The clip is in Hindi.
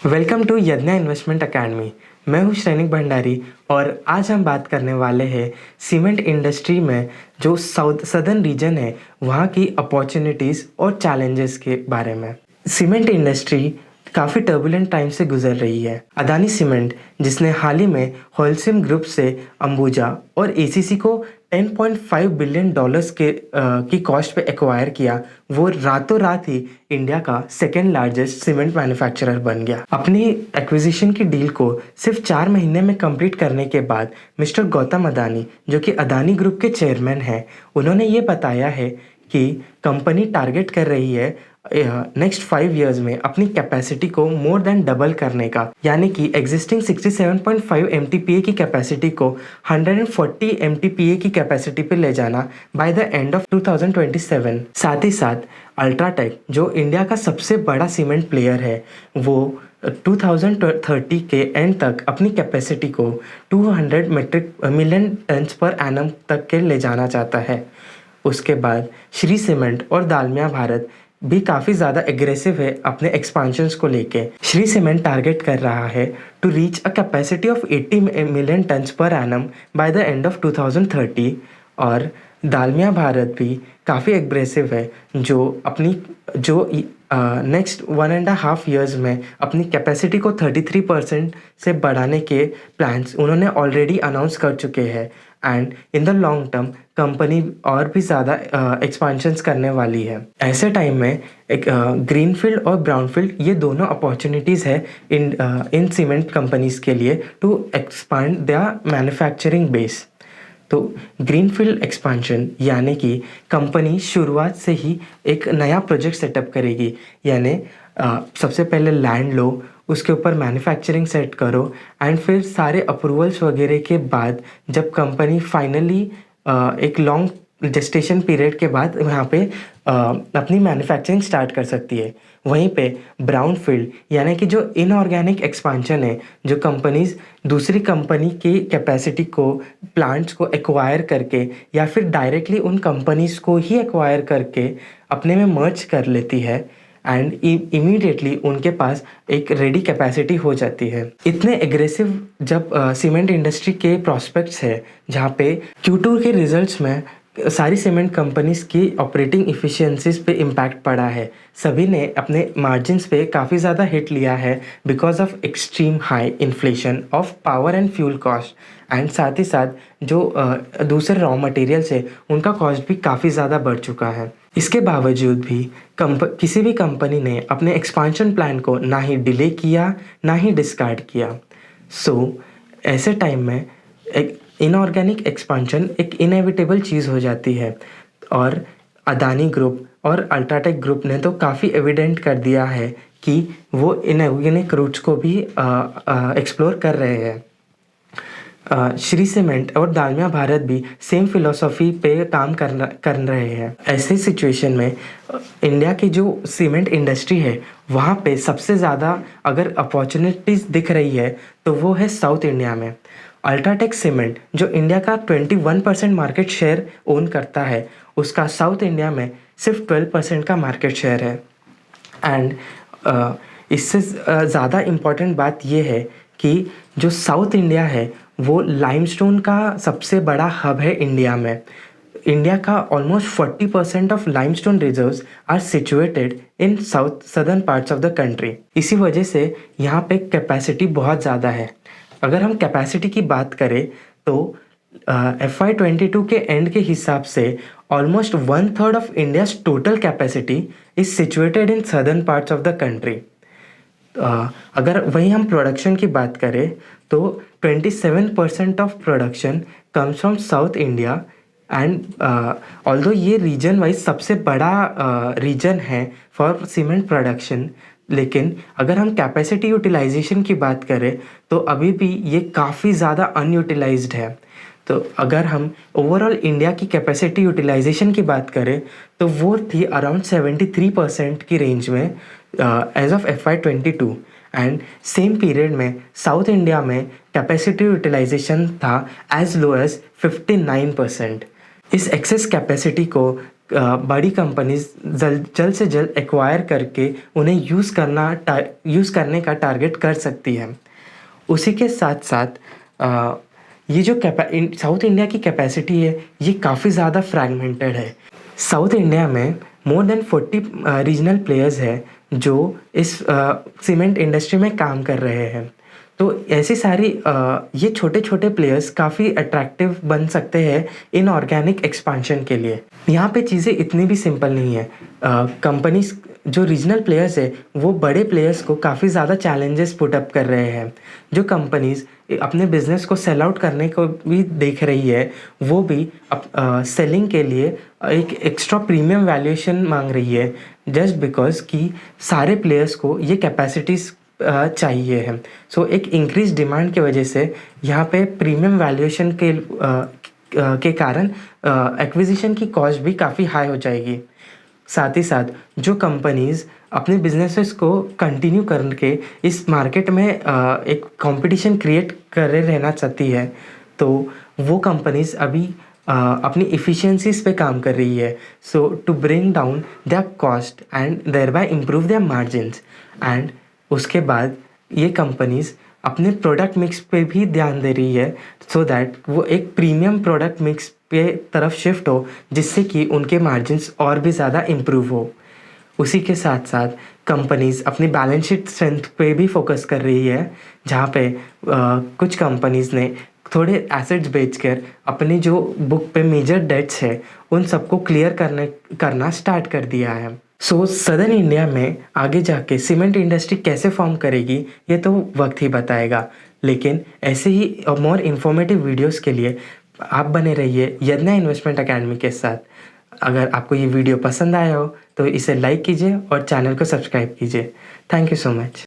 Welcome to Yagna investment academy. मैं हूं श्रेनिक भंडारी और आज हम बात करने वाले हैं सीमेंट इंडस्ट्री में जो सदर्न रीजन है वहाँ की अपॉर्चुनिटीज़ और चैलेंजेस के बारे में। सीमेंट इंडस्ट्री काफ़ी टर्बुलेंट टाइम से गुजर रही है। अदानी सीमेंट, जिसने हाल ही में होलसेम ग्रुप से अंबुजा और एसीसी को 10.5 बिलियन डॉलर्स की कॉस्ट पे एक्वायर किया, वो रातों रात ही इंडिया का सेकेंड लार्जेस्ट सीमेंट मैन्युफैक्चरर बन गया। अपनी एक्विजिशन की डील को सिर्फ 4 महीने में कंप्लीट करने के बाद मिस्टर गौतम अदानी, जो कि अदानी ग्रुप के चेयरमैन हैं, उन्होंने ये बताया है कि कंपनी टारगेट कर रही है नेक्स्ट 5 इयर्स में अपनी कैपेसिटी को मोर देन डबल करने का, यानी कि एग्जिस्टिंग 67.5 MTPA की कैपेसिटी को 140 MTPA की कैपेसिटी पे ले जाना बाय द एंड ऑफ 2027। साथ ही साथ अल्ट्राटेक, जो इंडिया का सबसे बड़ा सीमेंट प्लेयर है, वो 2030 के एंड तक अपनी कैपेसिटी को 200 मिलियन टन्स पर एनम तक के ले जाना चाहता है। उसके बाद श्री सीमेंट और दालमिया भारत भी काफ़ी ज़्यादा एग्रेसिव है अपने एक्सपांशंस को लेके। श्री सीमेंट टारगेट कर रहा है to reach a capacity of 80 million tonnes per annum by the end of 2030 और दालमिया भारत भी काफ़ी एग्रेसिव है जो नेक्स्ट 1.5 ईयर्स में अपनी कैपेसिटी को 33% से बढ़ाने के प्लान्स उन्होंने ऑलरेडी अनाउंस कर चुके हैं। And in the long term company और भी ज़्यादा एक्सपांशंस करने वाली है। ऐसे टाइम में एक ग्रीनफील्ड और ब्राउनफील्ड, ये दोनों अपॉर्चुनिटीज़ है इन सीमेंट कंपनीज़ के लिए to expand their manufacturing base. तो ग्रीनफील्ड एक्सपांशन यानी कि कंपनी शुरुआत से ही एक नया प्रोजेक्ट सेटअप करेगी, यानी सबसे पहले लैंड लो, उसके ऊपर मैन्युफैक्चरिंग सेट करो एंड फिर सारे अप्रूवल्स वगैरह के बाद जब कंपनी फाइनली एक लॉन्ग जेस्टेशन पीरियड के बाद यहाँ पे अपनी मैन्युफैक्चरिंग स्टार्ट कर सकती है। वहीं पे ब्राउन फील्ड यानी कि जो इनऑर्गेनिक एक्सपांशन है, जो कंपनीज दूसरी कंपनी की कैपेसिटी को, प्लांट्स को एक्वायर करके या फिर डायरेक्टली उन कंपनीज को ही एक्वायर करके अपने में मर्ज कर लेती है एंड इमीडिएटली उनके पास एक रेडी कैपेसिटी हो जाती है। इतने एग्रेसिव जब सीमेंट इंडस्ट्री के प्रॉस्पेक्ट्स है, जहाँ पे Q2 के रिजल्ट्स में सारी सीमेंट कंपनीज की ऑपरेटिंग इफ़िशियंसीज पे इम्पैक्ट पड़ा है। सभी ने अपने मार्जिन्स पे काफ़ी ज़्यादा हिट लिया है because of extreme high inflation of power and fuel cost and साथ ही साथ जो दूसरे रॉ मटेरियल्स है उनका कॉस्ट भी काफ़ी ज़्यादा बढ़ चुका है। इसके बावजूद भी किसी भी कंपनी ने अपने एक्सपांशन प्लान को ना ही डिले किया ना ही डिस्कार्ड किया। ऐसे टाइम में एक इनऑर्गेनिक एक्सपांशन एक इनएविटेबल चीज़ हो जाती है और अदानी ग्रुप और अल्ट्राटेक ग्रुप ने तो काफ़ी एविडेंट कर दिया है कि वो इनऑर्गेनिक रूट्स को भी एक्सप्लोर कर रहे हैं। श्री सीमेंट और दालमिया भारत भी सेम फिलॉसफी पे काम कर रहे हैं। ऐसे सिचुएशन में इंडिया की जो सीमेंट इंडस्ट्री है वहाँ पे सबसे ज़्यादा अगर अपॉर्चुनिटीज़ दिख रही है तो वो है साउथ इंडिया में। अल्ट्राटेक सीमेंट जो इंडिया का 21% मार्केट शेयर ओन करता है, उसका साउथ इंडिया में सिर्फ 12% का मार्केट शेयर है। एंड इससे ज़्यादा इम्पॉर्टेंट बात ये है कि जो साउथ इंडिया है वो लाइमस्टोन का सबसे बड़ा हब है इंडिया में। इंडिया का almost 40% of limestone reserves are situated in southern parts of the country. इसी वजह से यहाँ पे कैपेसिटी बहुत ज़्यादा है। अगर हम कैपेसिटी की बात करें तो FY22 के एंड के हिसाब से almost 1/3 of India's total capacity is situated in southern parts of the country. अगर वहीं हम प्रोडक्शन की बात करें तो 27% of production comes from south India and although ये रीजन वाइज सबसे बड़ा रीजन है फॉर सीमेंट प्रोडक्शन, लेकिन अगर हम कैपेसिटी यूटिलाइजेशन की बात करें तो अभी भी ये काफ़ी ज़्यादा अनयूटिलाइज्ड है। तो अगर हम ओवरऑल इंडिया की कैपेसिटी यूटिलाइजेशन की बात करें तो वो थी अराउंड 73% की रेंज में as of FY22 and same period में साउथ इंडिया में कैपेसिटी यूटिलाइजेशन था एज लो एज 59%। इस एक्सेस कैपेसिटी को बड़ी कंपनीज जल्द से जल्द एक्वायर करके उन्हें यूज़ करने का टारगेट कर सकती है। उसी के साथ साथ ये जो साउथ इंडिया की कैपेसिटी है ये काफ़ी ज़्यादा फ्रैगमेंटेड है। साउथ इंडिया में मोर देन 40 रीजनल प्लेयर्स है जो इस सीमेंट इंडस्ट्री में काम कर रहे हैं। तो ऐसी सारी ये छोटे छोटे प्लेयर्स काफ़ी अट्रैक्टिव बन सकते हैं इन ऑर्गेनिक एक्सपांशन के लिए। यहाँ पे चीज़ें इतनी भी सिंपल नहीं है। कंपनीज जो रीजनल प्लेयर्स है वो बड़े प्लेयर्स को काफ़ी ज़्यादा चैलेंजेस पुट अप कर रहे हैं। जो कंपनीज अपने बिजनेस को सेल आउट करने को भी देख रही है वो भी सेलिंग के लिए एक एक्स्ट्रा प्रीमियम वैल्यूएशन मांग रही है, जस्ट बिकॉज कि सारे प्लेयर्स को ये कैपेसिटीज़ चाहिए है। सो एक इंक्रीज डिमांड की वजह से यहाँ पे प्रीमियम वैल्यूएशन के कारण एक्विजिशन की कॉस्ट भी काफ़ी हाई हो जाएगी। साथ ही साथ जो कंपनीज़ अपने बिजनेसेस को कंटिन्यू करके इस मार्केट में एक कंपटीशन क्रिएट करे रहना चाहती है तो वो कंपनीज़ अभी अपनी इफ़िशियंसीज़ पे काम कर रही है, so to bring down their cost and thereby improve their margins. And उसके बाद ये कंपनीज़ अपने प्रोडक्ट मिक्स पे भी ध्यान दे रही है सो दैट वो एक प्रीमियम प्रोडक्ट मिक्स पे तरफ शिफ्ट हो, जिससे कि उनके मार्जिन्स और भी ज़्यादा इम्प्रूव हो। उसी के साथ साथ कंपनीज़ अपनी बैलेंस शीट स्ट्रेंथ पे भी फोकस कर रही है, जहाँ पे कुछ कंपनीज़ ने थोड़े एसेट्स बेचकर अपनी जो बुक पे मेजर डेट्स है उन सबको क्लियर करना स्टार्ट कर दिया है। सो सदर्न इंडिया में आगे जाके सीमेंट इंडस्ट्री कैसे फॉर्म करेगी ये तो वक्त ही बताएगा, लेकिन ऐसे ही मोर इन्फॉर्मेटिव वीडियोस के लिए आप बने रहिए यदना इन्वेस्टमेंट एकेडमी के साथ। अगर आपको ये वीडियो पसंद आया हो तो इसे लाइक कीजिए और चैनल को सब्सक्राइब कीजिए। Thank you so much.